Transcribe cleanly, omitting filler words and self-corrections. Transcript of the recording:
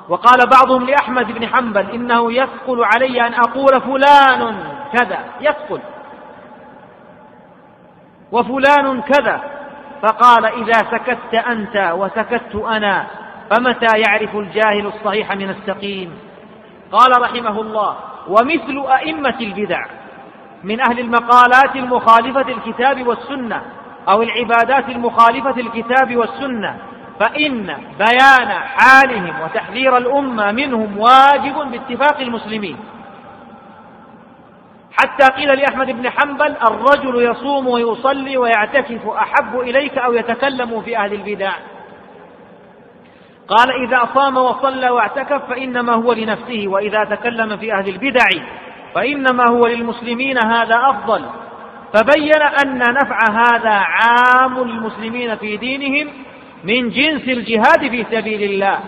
وقال بعضهم لأحمد بن حنبل إنه يثقل علي أن أقول فلان كذا، يثقل، وفلان كذا، فقال إذا سكت أنت وسكت أنا فمتى يعرف الجاهل الصحيح من السقيم؟ قال رحمه الله: ومثل أئمة البدع من أهل المقالات المخالفة الكتاب والسنة أو العبادات المخالفة الكتاب والسنة، فإن بيان حالهم وتحذير الأمة منهم واجب باتفاق المسلمين. حتى قيل لأحمد بن حنبل: الرجل يصوم ويصلي ويعتكف أحب إليك أو يتكلم في أهل البدع؟ قال: إذا صام وصلى واعتكف فإنما هو لنفسه، وإذا تكلم في أهل البدع فإنما هو للمسلمين، هذا أفضل. فبين أن نفع هذا عام للمسلمين في دينهم من جنس الجهاد في سبيل الله،